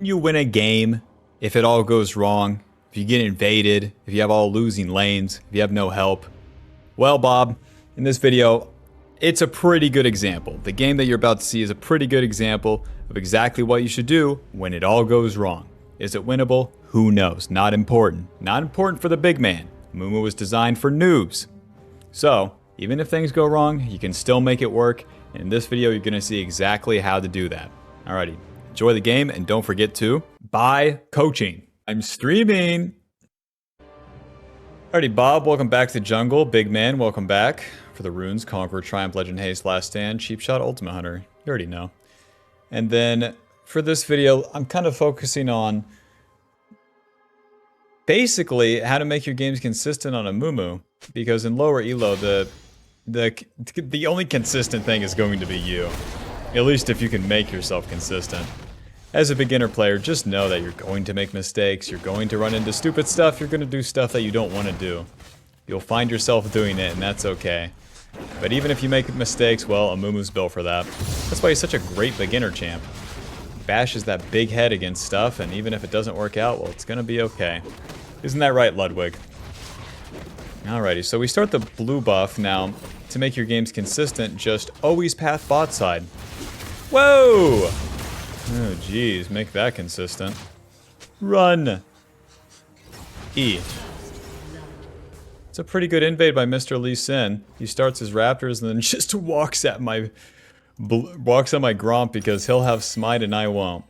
you win a game if it all goes wrong, if you get invaded, if you have all losing lanes, if you have no help? Well, Bob, in this video, it's a pretty good example. The game that you're about to see is a pretty good example of exactly what you should do when it all goes wrong. Is it winnable? Who knows? Not important. Not important for the big man. Amumu was designed for noobs. So, even if things go wrong, you can still make it work. And in this video, you're going to see exactly how to do that. Alrighty, enjoy the game and don't forget to buy coaching. I'm streaming. Alrighty, Bob, welcome back to Jungle. Big man, welcome back. For the runes, Conqueror, Triumph, Legend, Haste, Last Stand, Cheap Shot, Ultimate Hunter. You already know. And then for this video, I'm kind of focusing on basically how to make your games consistent on Amumu. Because in lower elo, the only consistent thing is going to be you. At least if you can make yourself consistent. As a beginner player, just know that you're going to make mistakes, you're going to run into stupid stuff, you're going to do stuff that you don't want to do. You'll find yourself doing it, and that's okay. But even if you make mistakes, well, Amumu's built for that. That's why he's such a great beginner champ. Bashes that big head against stuff, and even if it doesn't work out, well, it's going to be okay. Isn't that right, Ludwig? Alrighty, so we start the blue buff now. To make your games consistent, just always path bot side. Whoa! Oh, geez, make that consistent. Run! E. It's a pretty good invade by Mr. Lee Sin. He starts his raptors and then just walks at my Gromp because he'll have smite and I won't.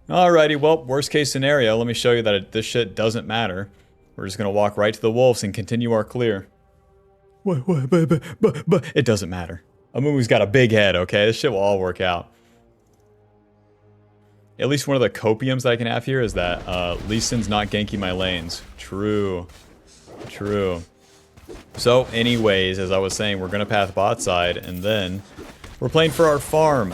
Alrighty, well, worst case scenario, let me show you that this shit doesn't matter. We're just gonna walk right to the wolves and continue our clear. It doesn't matter. Amumu's got a big head, okay? This shit will all work out. At least one of the copiums that I can have here is that Lee Sin's not ganking my lanes. True. True. So, anyways, as I was saying, we're gonna path bot side, and then we're playing for our farm.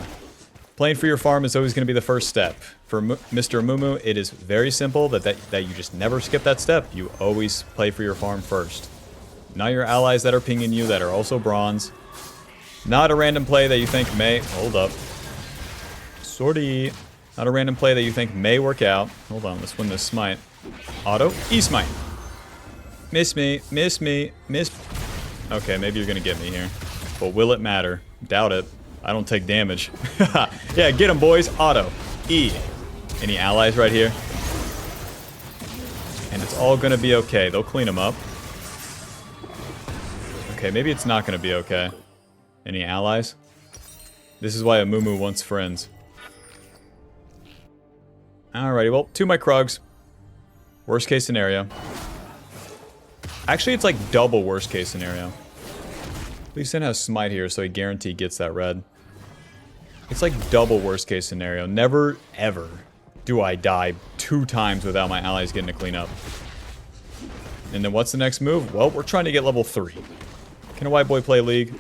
Playing for your farm is always gonna be the first step. For Mr. Amumu, it is very simple that you just never skip that step. You always play for your farm first. Not your allies that are pinging you that are also bronze. Not a random play that you think may... Hold up. Sorty. Not a random play that you think may work out. Hold on, let's win this smite. Auto. E-smite. Miss me. Miss me. Miss... Okay, maybe you're gonna get me here. But will it matter? Doubt it. I don't take damage. Yeah, get him, boys. Auto. E. Any allies right here? And it's all gonna be okay. They'll clean them up. Okay, maybe it's not gonna be okay. Any allies? This is why Amumu wants friends. Alrighty, well, to my Krugs. Worst case scenario. Actually, it's like double worst case scenario. Lee Sin has smite here, so he guaranteed gets that red. It's like double worst case scenario. Never, ever do I die 2 times without my allies getting to clean up. And then what's the next move? Well, we're trying to get level 3. Can a white boy play League?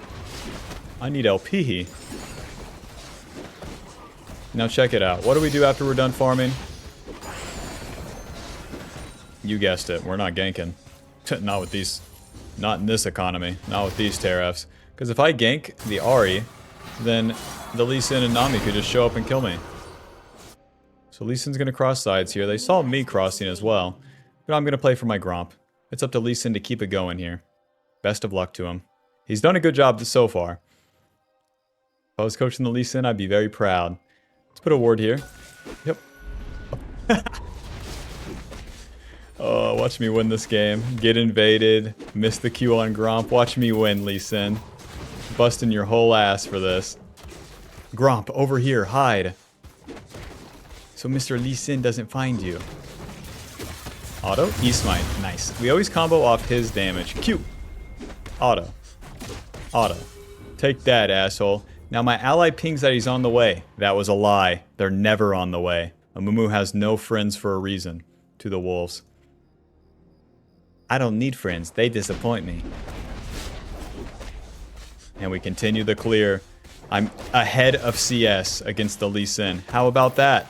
I need LP. Now check it out. What do we do after we're done farming? You guessed it. We're not ganking. Not with these... Not in this economy. Not with these tariffs. Because if I gank the Ahri, then the Lee Sin and Nami could just show up and kill me. So Lee Sin's going to cross sides here. They saw me crossing as well. But I'm going to play for my Gromp. It's up to Lee Sin to keep it going here. Best of luck to him. He's done a good job so far. If I was coaching the Lee Sin, I'd be very proud. Let's put a ward here. Yep. Oh, watch me win this game. Get invaded. Miss the Q on Gromp. Watch me win, Lee Sin. Busting your whole ass for this. Gromp, over here. Hide. So Mr. Lee Sin doesn't find you. Auto. E-smite. Nice. We always combo off his damage. Q. Auto. Auto. Take that, asshole. Now my ally pings that he's on the way. That was a lie. They're never on the way. Amumu has no friends for a reason. To the wolves. I don't need friends. They disappoint me. And we continue the clear. I'm ahead of CS against the Lee Sin. How about that?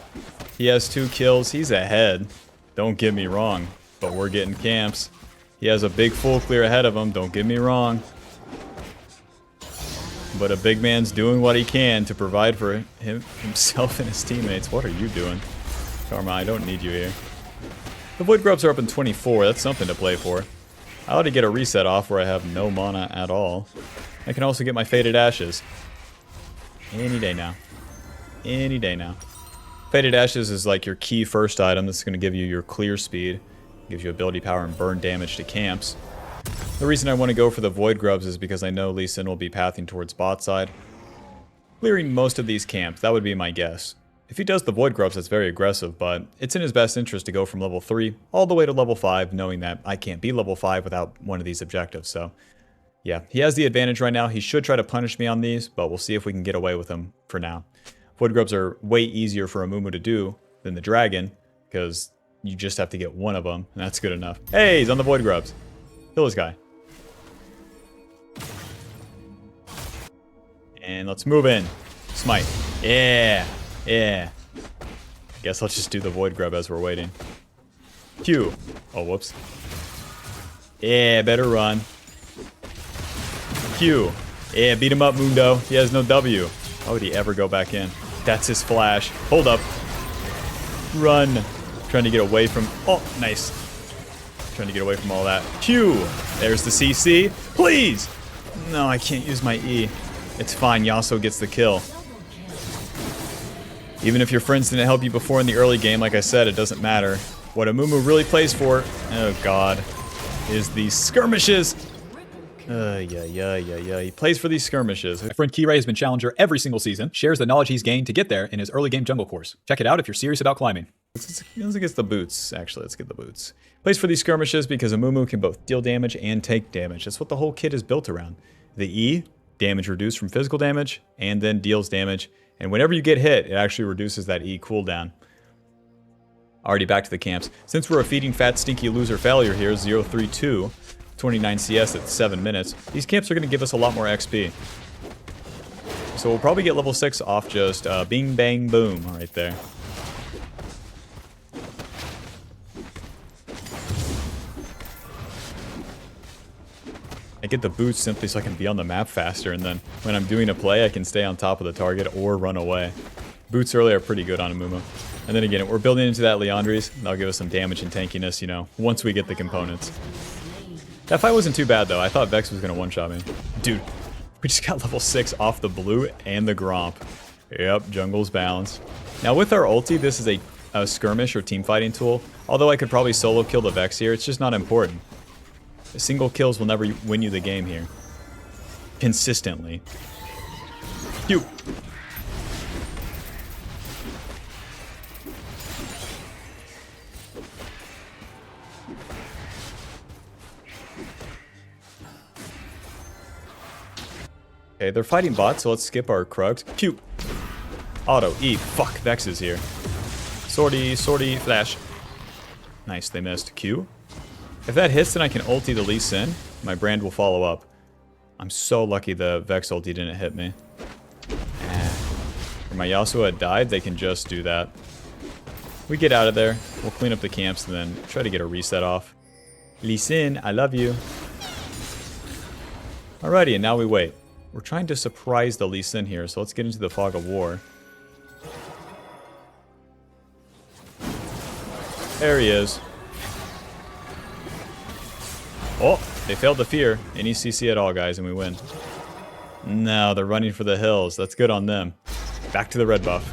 He has 2 kills. He's ahead. Don't get me wrong. But we're getting camps. He has a big full clear ahead of him. Don't get me wrong. But a big man's doing what he can to provide for himself and his teammates. What are you doing? Karma, I don't need you here. The Void Grubs are up in 24. That's something to play for. I ought to get a reset off where I have no mana at all. I can also get my Faded Ashes. Any day now. Any day now. Faded Ashes is like your key first item. This is going to give you your clear speed. Gives you ability power and burn damage to camps. The reason I want to go for the Void Grubs is because I know Lee Sin will be pathing towards bot side. Clearing most of these camps, that would be my guess. If he does the Void Grubs, that's very aggressive, but it's in his best interest to go from level 3 all the way to level 5, knowing that I can't be level 5 without one of these objectives. So, yeah, he has the advantage right now. He should try to punish me on these, but we'll see if we can get away with him for now. Void Grubs are way easier for Amumu to do than the Dragon, because you just have to get one of them, and that's good enough. Hey, he's on the Void Grubs. Kill this guy. And let's move in. Smite. Yeah. Yeah. Guess I'll just do the Void Grub as we're waiting. Q. Oh, whoops. Yeah, better run. Q. Yeah, beat him up, Mundo. He has no W. How would he ever go back in? That's his flash. Hold up. Run. Trying to get away from... Oh, nice. Trying to get away from all that. Q. There's the CC. Please. No, I can't use my E. It's fine. Yasuo gets the kill. Even if your friends didn't help you before in the early game, like I said, it doesn't matter. What Amumu really plays for, oh god, is these skirmishes. He plays for these skirmishes. My friend Kirei has been challenger every single season, shares the knowledge he's gained to get there in his early game jungle course. Check it out if you're serious about climbing. Let's get the boots, actually. Let's get the boots. Plays for these skirmishes because Amumu can both deal damage and take damage. That's what the whole kit is built around. The E, damage reduced from physical damage, and then deals damage. And whenever you get hit, it actually reduces that E cooldown. Already back to the camps. Since we're a feeding fat stinky loser failure here, 032, 29 CS at 7 minutes, these camps are going to give us a lot more XP. So we'll probably get level 6 off just bing bang boom right there. I get the boots simply so I can be on the map faster, and then when I'm doing a play, I can stay on top of the target or run away. Boots early are pretty good on Amumu. And then again, we're building into that Leandri's. That'll give us some damage and tankiness, you know, once we get the components. That fight wasn't too bad, though. I thought Vex was going to one-shot me. Dude, we just got level 6 off the blue and the Gromp. Yep, jungle's balanced. Now, with our ulti, this is a skirmish or team fighting tool. Although I could probably solo kill the Vex here, it's just not important. Single kills will never win you the game here. Consistently. You. Okay, they're fighting bots, so let's skip our Krugs. Q. Auto. E. Fuck, Vex is here. Sortie, flash. Nice, they missed. Q. If that hits, then I can ulti the Lee Sin. My brand will follow up. I'm so lucky the Vex ulti didn't hit me. If my Yasuo had died, they can just do that. We get out of there. We'll clean up the camps and then try to get a reset off. Lee Sin, I love you. Alrighty, and now we wait. We're trying to surprise the Lee Sin here, so let's get into the Fog of War. There he is. Oh, they failed the fear. Any CC at all, guys, and we win. No, they're running for the hills. That's good on them. Back to the red buff.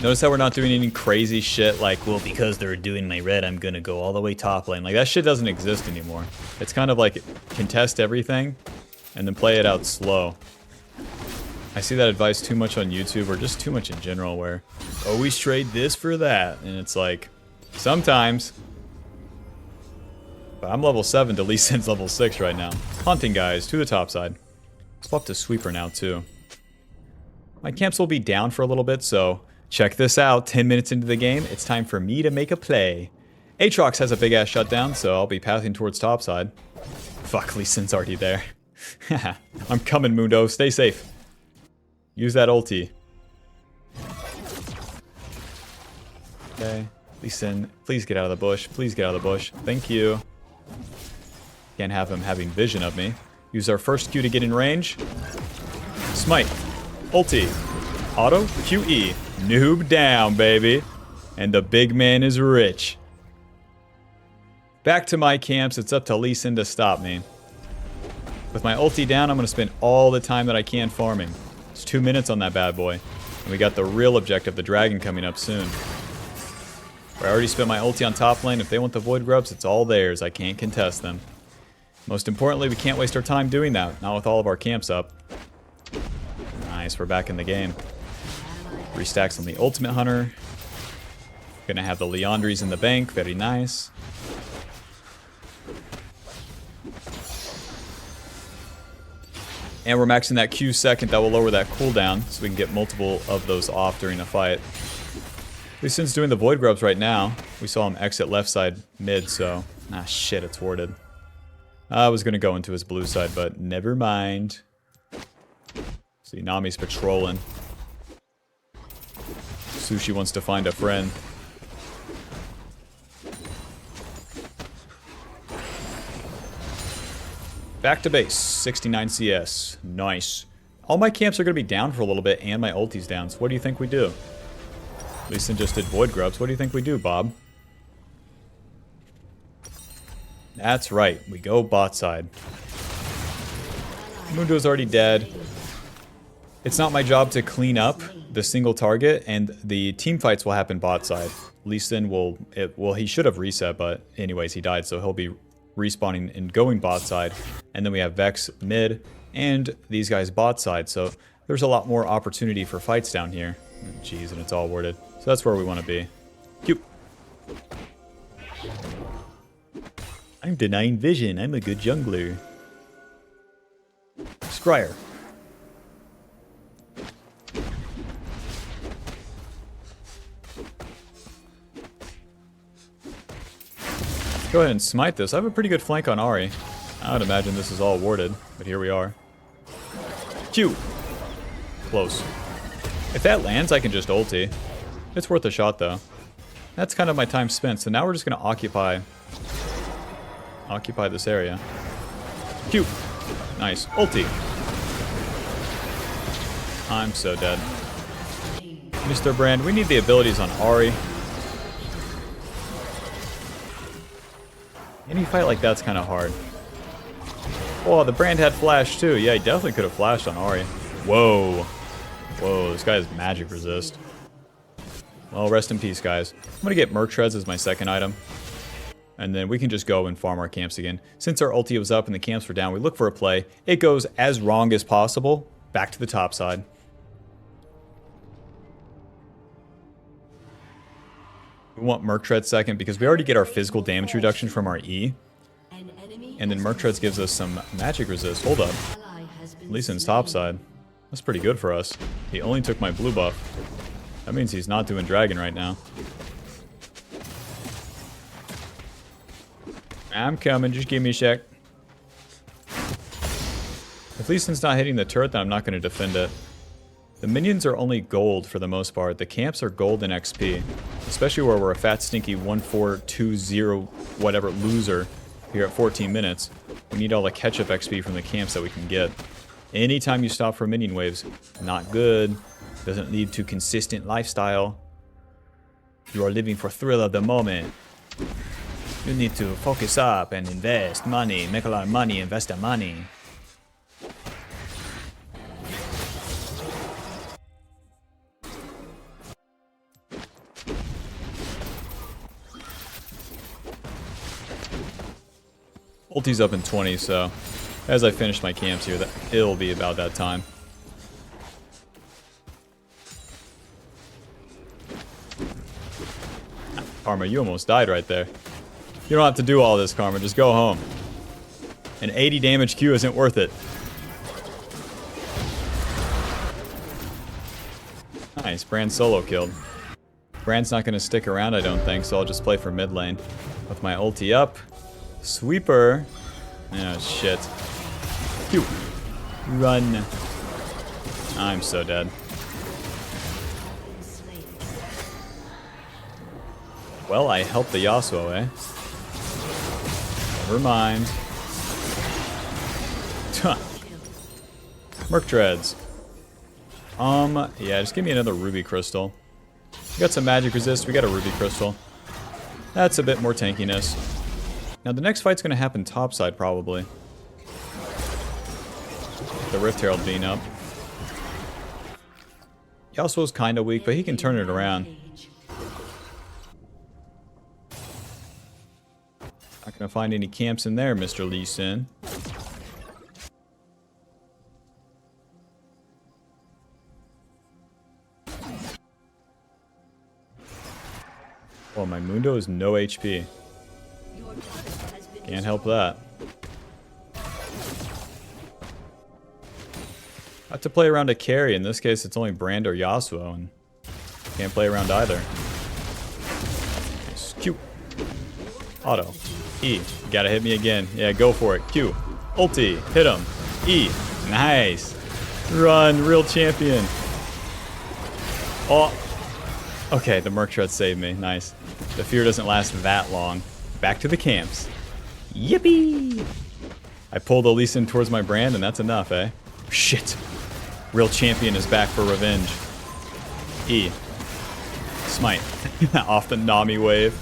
Notice how we're not doing any crazy shit like, well, because they're doing my red, I'm gonna go all the way top lane. Like, that shit doesn't exist anymore. It's kind of like, contest everything, and then play it out slow. I see that advice too much on YouTube, or just too much in general, where always trade this for that. And it's like, sometimes. But I'm level 7 to Lee Sin's level 6 right now. Hunting guys to the top side. Swap to Sweeper now too. My camps will be down for a little bit, so check this out. 10 minutes into the game, it's time for me to make a play. Aatrox has a big ass shutdown, so I'll be pathing towards top side. Fuck, Lee Sin's already there. I'm coming, Mundo. Stay safe. Use that ulti. Okay. Lee Sin, please get out of the bush. Please get out of the bush. Thank you. Can't have him having vision of me. Use our first Q to get in range. Smite. Ulti. Auto QE. Noob down, baby. And the big man is rich. Back to my camps. It's up to Lee Sin to stop me. With my ulti down, I'm going to spend all the time that I can farming. It's 2 minutes on that bad boy. And we got the real objective, the dragon, coming up soon. I already spent my ulti on top lane. If they want the void grubs, it's all theirs. I can't contest them. Most importantly, we can't waste our time doing that. Not with all of our camps up. Nice, we're back in the game. 3 stacks on the ultimate hunter. Gonna have the Leandries in the bank. Very nice. And we're maxing that Q second. That will lower that cooldown, so we can get multiple of those off during a fight. Lee Sin's doing the void grubs right now. We saw him exit left side mid, so... Ah, shit, it's warded. I was gonna go into his blue side, but never mind. See, Nami's patrolling. Sushi wants to find a friend. Back to base, 69 CS. Nice. All my camps are going to be down for a little bit, and my ulti's down, so what do you think we do? Lee Sin just did void grubs. What do you think we do, Bob? That's right, we go bot side. Mundo's already dead. It's not my job to clean up the single target, and the team fights will happen bot side. Lee Sin will... well, he should have reset, but anyways, he died, so he'll be respawning and going bot side. And then we have Vex mid, and these guys bot side, so there's a lot more opportunity for fights down here. Jeez, and it's all worded. So that's where we want to be. Cute. I'm denying vision. I'm a good jungler. Scryer. Go ahead and smite this. I have a pretty good flank on Ahri. I would imagine this is all warded, but here we are. Q. Close. If that lands, I can just ulti. It's worth a shot, though. That's kind of my time spent, so now we're just going to occupy this area. Q. Nice. Ulti. I'm so dead. Mr. Brand, we need the abilities on Ahri. Any fight like that's kind of hard. Oh, the Brand had flash too. Yeah, he definitely could have flashed on Ahri. Whoa. Whoa, this guy has magic resist. Well, rest in peace, guys. I'm going to get Merc Shreds as my second item. And then we can just go and farm our camps again. Since our ulti was up and the camps were down, we look for a play. It goes as wrong as possible. Back to the top side. We want Merc Tread second because we already get our physical damage reduction from our E. And then Merc Treads gives us some magic resist. Hold up. Lee Sin's top side. That's pretty good for us. He only took my blue buff. That means he's not doing dragon right now. I'm coming, just give me a sec. If Lee Sin's not hitting the turret, then I'm not going to defend it. The minions are only gold for the most part. The camps are gold and XP. Especially where we're a fat, stinky 1-4-2-0 whatever loser here at 14 minutes. We need all the catch-up XP from the camps that we can get. Anytime you stop for minion waves, not good. Doesn't lead to consistent lifestyle. You are living for thrill of the moment. You need to focus up and invest money, make a lot of money, invest the money. Ulti's up in 20, so as I finish my camps here, it'll be about that time. Karma, you almost died right there. You don't have to do all this, Karma. Just go home. An 80 damage Q isn't worth it. Nice, Brand solo killed. Brand's not going to stick around, I don't think, so I'll just play for mid lane. With my ulti up. Sweeper. Oh, shit. Phew. Run. I'm so dead. Well, I helped the Yasuo, eh? Never mind. Merc Dreads. Yeah, just give me another ruby crystal. We got some magic resist, we got a ruby crystal. That's a bit more tankiness. Now the next fight's gonna happen topside probably. The Rift Herald being up. Yasuo's kinda weak, but he can turn it around. Not gonna find any camps in there, Mr. Lee Sin. Well, my Mundo is no HP. Can't help that. I have to play around a carry. In this case, it's only Brand or Yasuo, and can't play around either. Nice. Q. Auto. E. You gotta hit me again. Yeah, go for it. Q. Ulti. Hit him. E. Nice. Run, real champion. Oh. Okay, the Merc Shred saved me. Nice. The fear doesn't last that long. Back to the camps. Yippee! I pulled the Lee Sin towards my Brand, and that's enough, eh? Shit. Real champion is back for revenge. E. Smite. Off the Nami wave.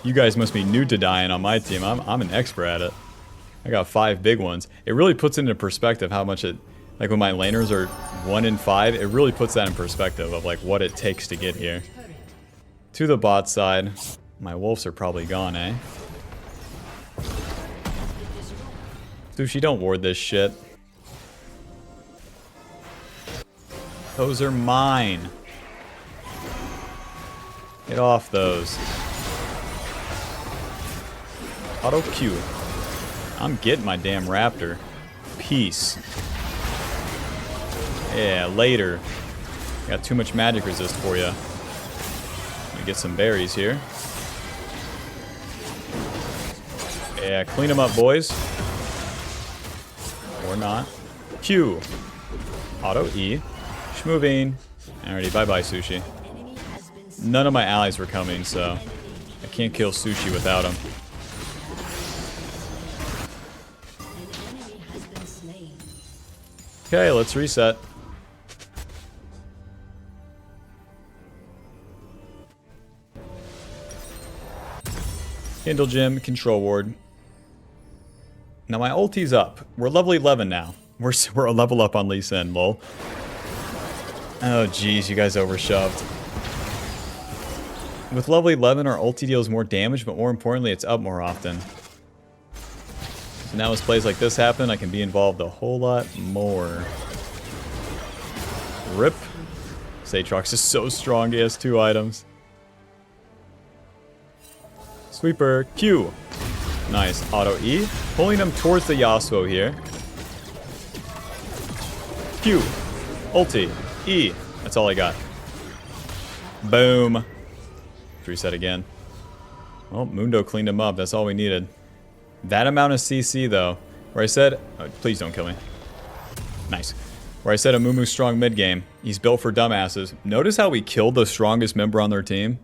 You guys must be new to dying on my team. I'm an expert at it. I got 5 big ones. It really puts into perspective how much it... Like when my laners are 1 in 5, it really puts that in perspective of like what it takes to get here. To the bot side. My wolves are probably gone, eh? Sushi, don't ward this shit. Those are mine. Get off those. Auto Q. I'm getting my damn raptor. Peace. Yeah, later. Got too much magic resist for you. Let me get some berries here. Yeah, clean them up, boys. Or not. Q. Auto E. Schmoving. Alrighty, bye-bye, Sushi. None of my allies were coming, so I can't kill Sushi without him. Okay, let's reset. Kindle Gem, Control Ward. Now my ulti's up. We're level 11 now. We're a level up on Lee Sin, lol. Oh jeez, you guys overshoved. With level 11, our ulti deals more damage, but more importantly, it's up more often. So now as plays like this happen, I can be involved a whole lot more. Rip. Saatrox is so strong, he has 2 items. Sweeper, Q. Nice, auto E. Pulling him towards the Yasuo here. Q. Ulti. E. That's all I got. Boom. Reset again. Well, Mundo cleaned him up. That's all we needed. That amount of CC, though, where I said... Oh, please don't kill me. Nice. Where I said Amumu's strong mid-game. He's built for dumbasses. Notice how we killed the strongest member on their team?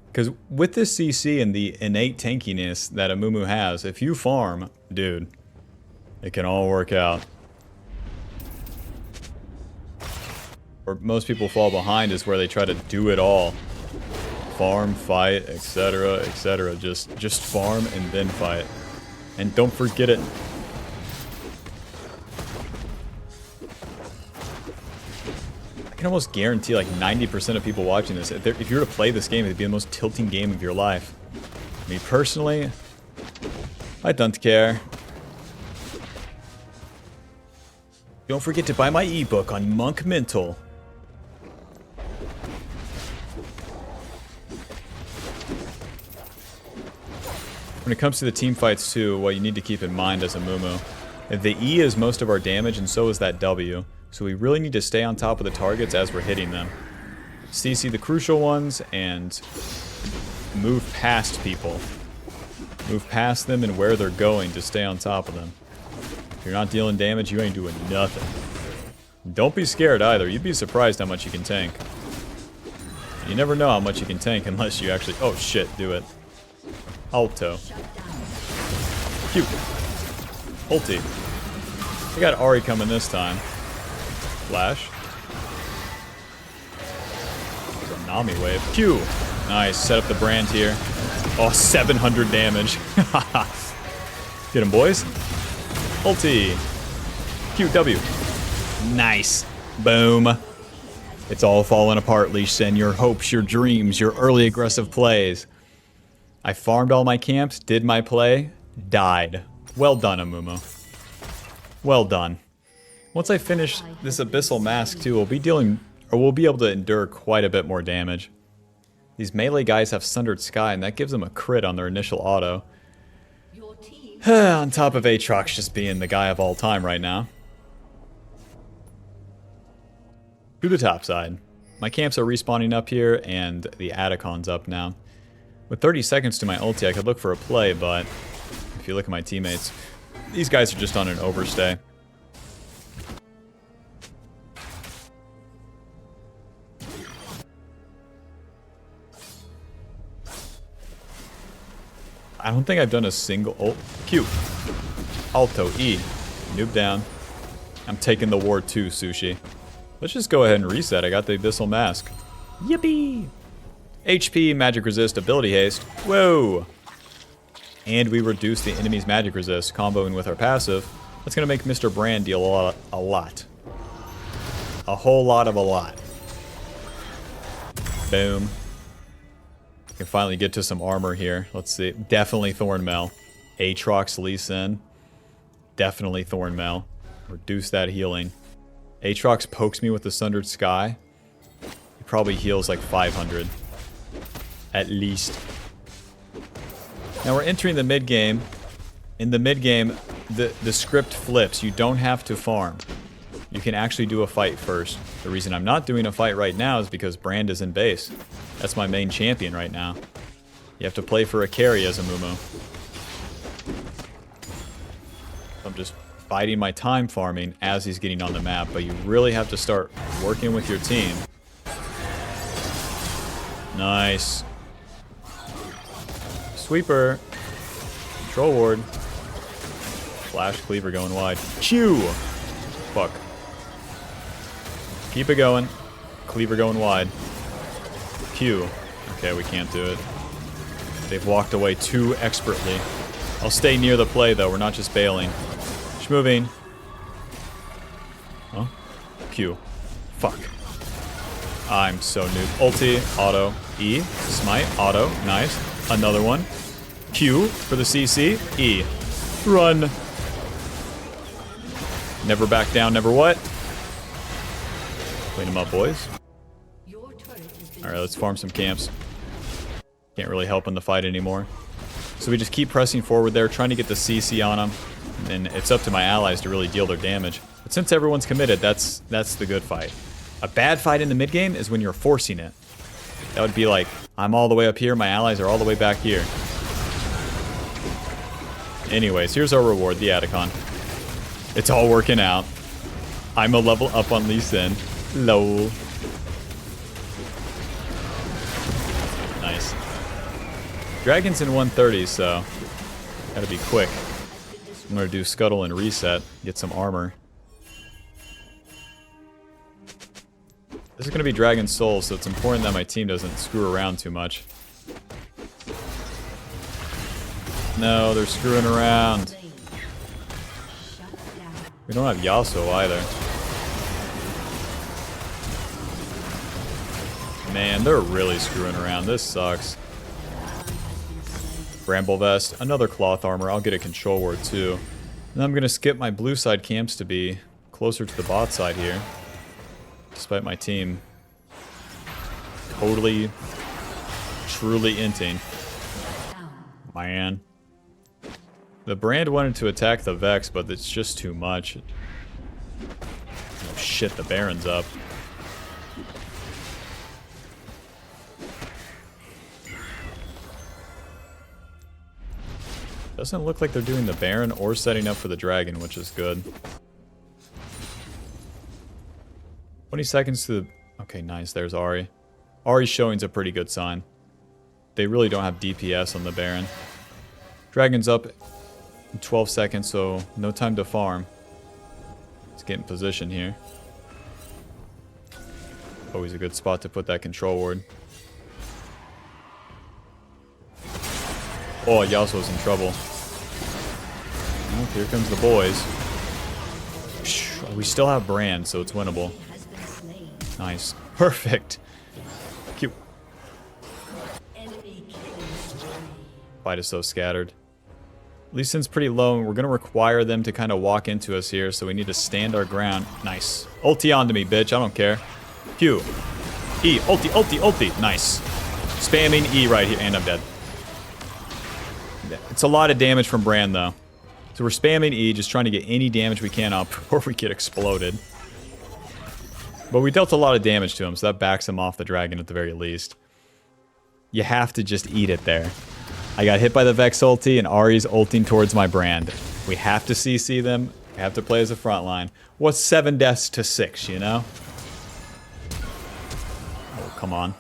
Because with this CC and the innate tankiness that Amumu has, if you farm, dude, it can all work out. Where most people fall behind is where they try to do it all. Farm, fight, etc., etc. Just farm and then fight. And don't forget it. I can almost guarantee like 90% of people watching this, if you were to play this game, it'd be the most tilting game of your life. Me personally, I don't care. Don't forget to buy my ebook on Monk Mental. When it comes to the team fights too, what you need to keep in mind as a Amumu, the E is most of our damage and so is that W, so we really need to stay on top of the targets as we're hitting them. CC the crucial ones and move past people. Move past them and where they're going to stay on top of them. If you're not dealing damage, you ain't doing nothing. Don't be scared either, you'd be surprised how much you can tank. You never know how much you can tank unless you actually... Oh shit, do it. Alto. Q. Ulti. I got Ahri coming this time. Flash. Nami wave. Q. Nice. Set up the brand here. Oh, 700 damage. Get him, boys. Ulti. QW. Nice. Boom. It's all falling apart, Lee Sin. Your hopes, your dreams, your early aggressive plays. I farmed all my camps, did my play, died. Well done, Amumu. Well done. Once I finish this Abyssal Mask too, we'll be able to endure quite a bit more damage. These melee guys have Sundered Sky, and that gives them a crit on their initial auto. On top of Aatrox just being the guy of all time right now. To the top side. My camps are respawning up here, and the Atakhan's up now. With 30 seconds to my ulti, I could look for a play, but if you look at my teammates, these guys are just on an overstay. I don't think I've done a single... Oh, Q. Alto, E. Noob down. I'm taking the war too, Sushi. Let's just go ahead and reset. I got the Abyssal Mask. Yippee! HP, Magic Resist, Ability Haste. Whoa! And we reduce the enemy's Magic Resist, comboing with our passive. That's going to make Mr. Brand deal a lot. A whole lot of a lot. Boom. We can finally get to some armor here. Let's see. Definitely Thornmail. Aatrox, Lee Sin. Definitely Thornmail. Reduce that healing. Aatrox pokes me with the Sundered Sky. He probably heals like 500. At least. Now we're entering the mid-game. In the mid-game, the script flips. You don't have to farm. You can actually do a fight first. The reason I'm not doing a fight right now is because Brand is in base. That's my main champion right now. You have to play for a carry as a Amumu. I'm just biding my time farming as he's getting on the map, but you really have to start working with your team. Nice. Sweeper. Control ward. Flash cleaver going wide. Q! Fuck. Keep it going. Cleaver going wide. Q. Okay, we can't do it. They've walked away too expertly. I'll stay near the play though, we're not just bailing. Moving. Oh. Q. Fuck. I'm so noob. Ulti. Auto. E. Smite. Auto. Nice. Another one. Q for the CC. E. Run. Never back down, never what? Clean them up, boys. Alright, let's farm some camps. Can't really help in the fight anymore. So we just keep pressing forward there, trying to get the CC on them. And it's up to my allies to really deal their damage. But since everyone's committed, that's the good fight. A bad fight in the mid game is when you're forcing it. That would be like, I'm all the way up here, my allies are all the way back here. Anyways, here's our reward, the Atakhan. It's all working out. I'm a level up on Lee Sin. Lol. Nice. Dragon's in 130, so gotta be quick. I'm gonna do Scuttle and Reset, get some armor. This is gonna be Dragon Soul, so it's important that my team doesn't screw around too much. No, they're screwing around. We don't have Yasuo either. Man, they're really screwing around. This sucks. Bramble Vest, another Cloth Armor. I'll get a Control Ward too. And I'm going to skip my blue side camps to be closer to the bot side here. Despite my team totally, truly inting. Man. The Brand wanted to attack the Vex, but it's just too much. Oh shit, the Baron's up. Doesn't look like they're doing the Baron or setting up for the Dragon, which is good. 20 seconds to the... Okay, nice. There's Ahri. Ahri's showing's a pretty good sign. They really don't have DPS on the Baron. Dragon's up in 12 seconds, so no time to farm. Let's get in position here. Always a good spot to put that control ward. Oh, Yasuo's in trouble. Oh, here comes the boys. We still have Brand, so it's winnable. Nice. Perfect. Cute. Fight is so scattered. Lee Sin's pretty low, and we're going to require them to kind of walk into us here, so we need to stand our ground. Nice. Ulti onto me, bitch. I don't care. Q. E. Ulti, ulti, ulti. Nice. Spamming E right here, and I'm dead. It's a lot of damage from Brand, though. So we're spamming E, just trying to get any damage we can up before we get exploded. But we dealt a lot of damage to him, so that backs him off the dragon at the very least. You have to just eat it there. I got hit by the Vex ulti, and Ahri's ulting towards my Brand. We have to CC them. We have to play as a front line. What's 7 deaths to 6, you know? Oh, come on.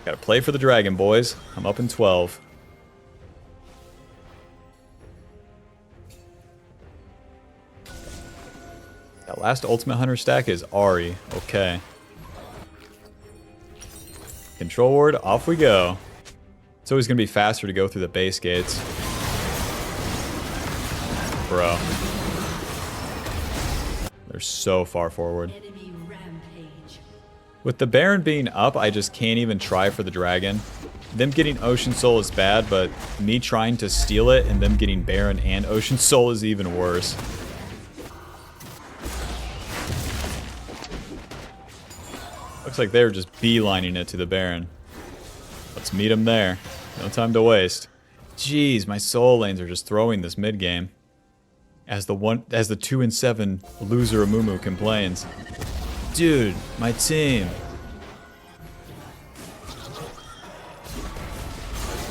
Gotta play for the dragon, boys. I'm up in 12. That last Ultimate Hunter stack is Ahri. Okay. Control ward, off we go. It's always going to be faster to go through the base gates. Bro. They're so far forward. With the Baron being up, I just can't even try for the dragon. Them getting Ocean Soul is bad, but me trying to steal it and them getting Baron and Ocean Soul is even worse. Looks like they're just beelining it to the Baron. Let's meet him there. No time to waste. Jeez, my soul lanes are just throwing this mid game. As the 2-7 loser Amumu complains. Dude, my team.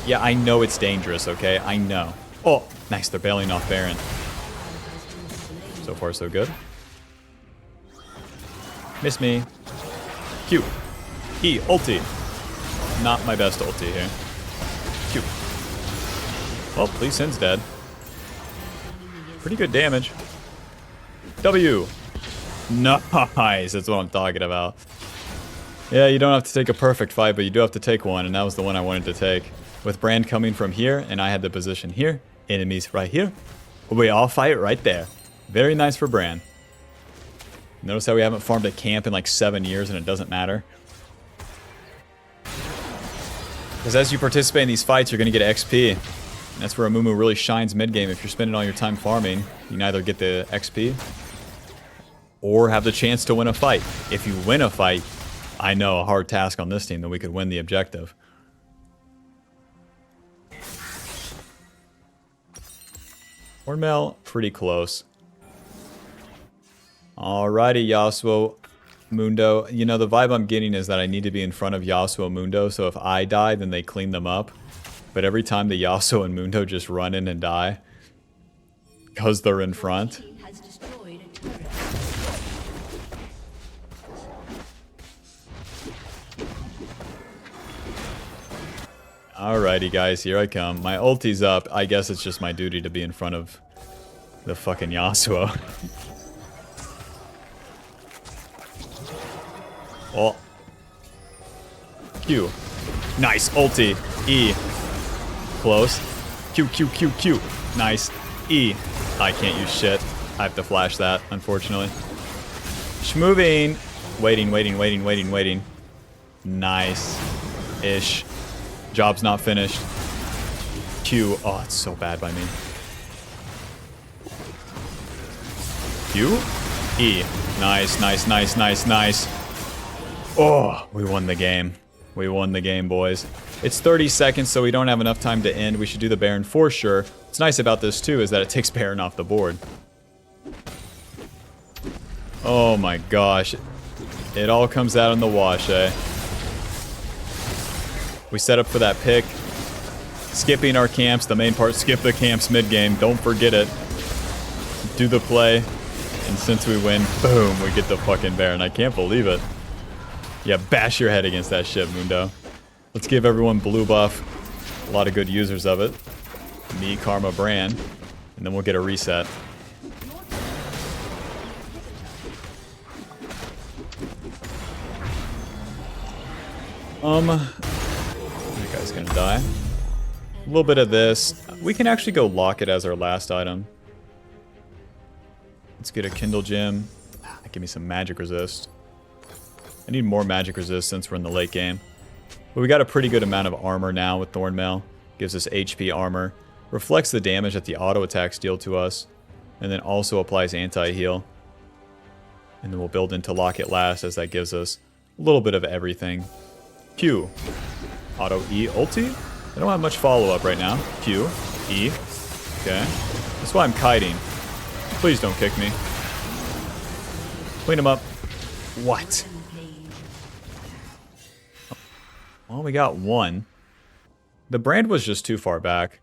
Yeah, I know it's dangerous, okay? I know. Oh, nice. They're bailing off Baron. So far, so good. Miss me. Q. E. Ulti. Not my best ulti here. Q. Well, Lee Sin's dead. Pretty good damage. W. Nice. That's what I'm talking about. Yeah, you don't have to take a perfect fight, but you do have to take one, and that was the one I wanted to take. With Brand coming from here, and I had the position here, enemies right here, we all fight right there. Very nice for Brand. Notice how we haven't farmed a camp in like 7 years, and it doesn't matter. Because as you participate in these fights, you're going to get XP. And that's where Amumu really shines mid-game. If you're spending all your time farming, you can either get the XP or have the chance to win a fight. If you win a fight, I know a hard task on this team that we could win the objective. Hornmail, pretty close. Alrighty, Yasuo Mundo. You know, the vibe I'm getting is that I need to be in front of Yasuo Mundo, so if I die, then they clean them up. But every time the Yasuo and Mundo just run in and die, because they're in front. Alrighty, guys, here I come. My ulti's up. I guess it's just my duty to be in front of the fucking Yasuo. Oh. Q. Nice. Ulti. E. Close. Q, Q, Q, Q. Nice. E. I can't use shit. I have to flash that, unfortunately. Schmoving. Waiting, waiting, waiting, waiting, waiting. Nice-ish. Job's not finished. Q. Oh, it's so bad by me. Q. E. Nice, nice, nice, nice, nice. Oh, we won the game. We won the game, boys. It's 30 seconds, so we don't have enough time to end. We should do the Baron for sure. What's nice about this, too, is that it takes Baron off the board. Oh my gosh. It all comes out in the wash, eh? We set up for that pick. Skipping our camps. The main part, skip the camps mid-game. Don't forget it. Do the play. And since we win, boom, we get the fucking Baron. I can't believe it. Yeah, bash your head against that shit, Mundo. Let's give everyone blue buff. A lot of good users of it. Me, Karma, Bran. And then we'll get a reset. That guy's gonna die. A little bit of this. We can actually go lock it as our last item. Let's get a Kindle Gem. Give me some magic resist. I need more magic resist since we're in the late game. But we got a pretty good amount of armor now with Thornmail. Gives us HP armor. Reflects the damage that the auto attacks deal to us. And then also applies anti-heal. And then we'll build into lock it last as that gives us a little bit of everything. Q. Auto E ulti. I don't have much follow-up right now. Q. E. Okay. That's why I'm kiting. Please don't kick me. Clean him up. What? Well, we got one. The brand was just too far back.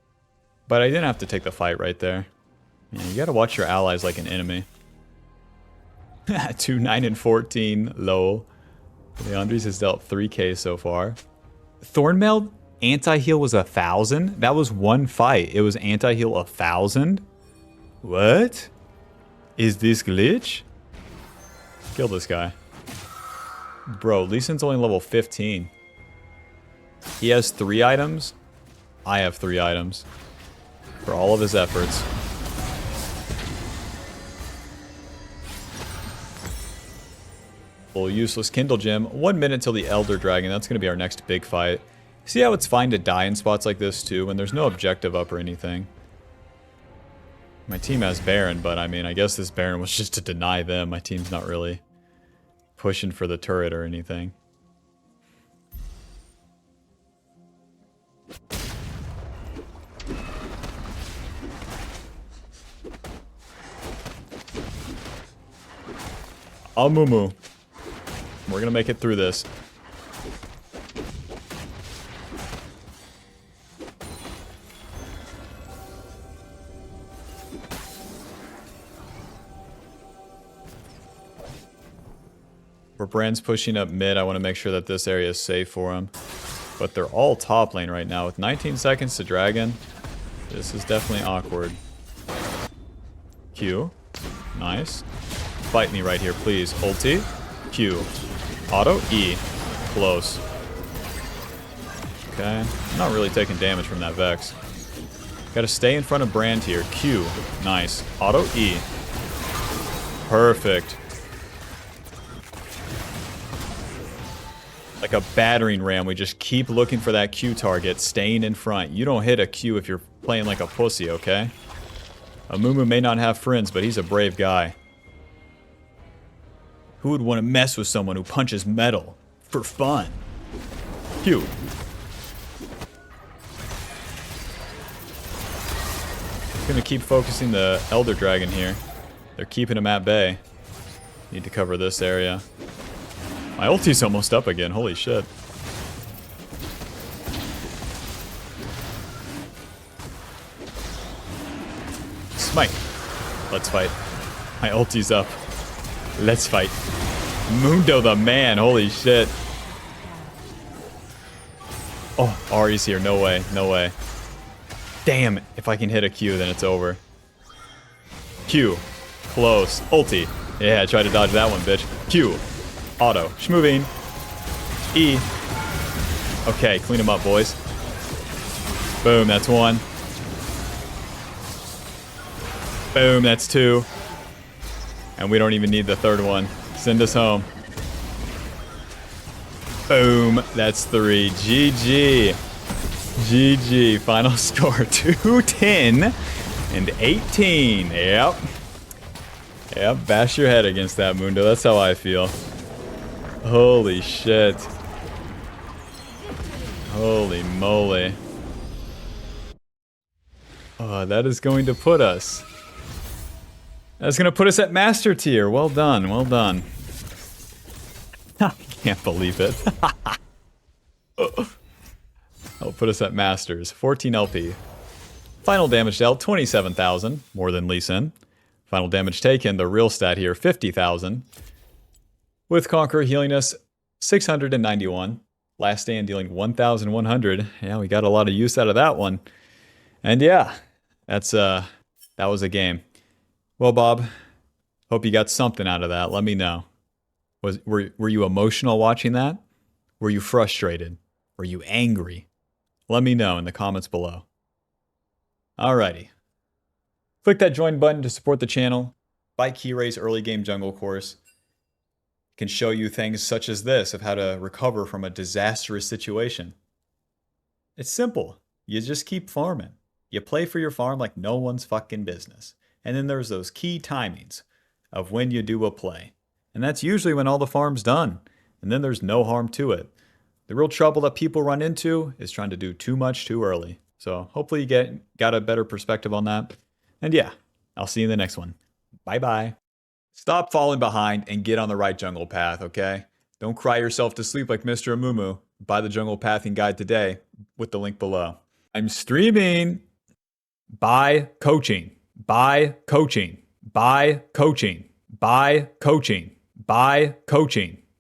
But I didn't have to take the fight right there. Yeah, you gotta watch your allies like an enemy. 2, 9, and 14. Lol. Leandres has dealt 3k so far. Thornmail anti-heal was 1,000? That was one fight. It was anti-heal 1,000? What? Is this glitch? Kill this guy. Bro, Lee Sin's only level 15. He has 3 items. I have 3 items. For all of his efforts. Full useless Kindle Gem. 1 minute till the Elder Dragon. That's going to be our next big fight. See how it's fine to die in spots like this too when there's no objective up or anything. My team has Baron, but I mean, I guess this Baron was just to deny them. My team's not really pushing for the turret or anything. Amumu. We're gonna make it through this. Where Brand's pushing up mid, I want to make sure that this area is safe for him. But they're all top lane right now. With 19 seconds to Dragon, this is definitely awkward. Q. Nice. Fight me right here, please. Ulti. Q. Auto. E. Close. Okay. I'm not really taking damage from that Vex. Gotta stay in front of Brand here. Q. Nice. Auto. E. Perfect. Like a battering ram, we just keep looking for that Q target, staying in front. You don't hit a Q if you're playing like a pussy, okay? Amumu may not have friends, but he's a brave guy. Who would want to mess with someone who punches metal for fun? Q. Gonna keep focusing the Elder Dragon here. They're keeping him at bay. Need to cover this area. My ulti's almost up again, holy shit. Smite. Let's fight. My ulti's up. Let's fight. Mundo the man, holy shit. Oh, Ari's here, no way, no way. Damn, if I can hit a Q, then it's over. Q. Close. Ulti. Yeah, try to dodge that one, bitch. Q. Auto. Schmoving. E. Okay, clean him up, boys. Boom, that's 1. Boom, that's 2. And we don't even need the 3rd one. Send us home. Boom, that's 3. GG. GG. Final score 210 and 18. Yep. Yep, bash your head against that, Mundo. That's how I feel. Holy shit. Holy moly. Oh, that is going to put us. That's going to put us at Master Tier. Well done, well done. I can't believe it. That'll put us at Masters. 14 LP. Final damage dealt, 27,000. More than Lee Sin. Final damage taken, the real stat here, 50,000. With Conqueror healing us 691. Last stand dealing 1,100. Yeah, we got a lot of use out of that one. And yeah, that was a game. Well, Bob, hope you got something out of that. Let me know. Were you emotional watching that? Were you frustrated? Were you angry? Let me know in the comments below. Alrighty. Click that join button to support the channel. Buy Kirei's early game jungle course. Can show you things such as this of how to recover from a disastrous situation. It's simple. You just keep farming. You play for your farm like no one's fucking business. And then there's those key timings of when you do a play. And that's usually when all the farm's done. And then there's no harm to it. The real trouble that people run into is trying to do too much too early. So hopefully you got a better perspective on that. And yeah, I'll see you in the next one. Bye-bye. Stop falling behind and get on the right jungle path, okay? Don't cry yourself to sleep like Mr. Amumu. Buy the jungle pathing guide today with the link below. I'm streaming. Buy coaching. Buy coaching. Buy coaching. Buy coaching. Buy coaching.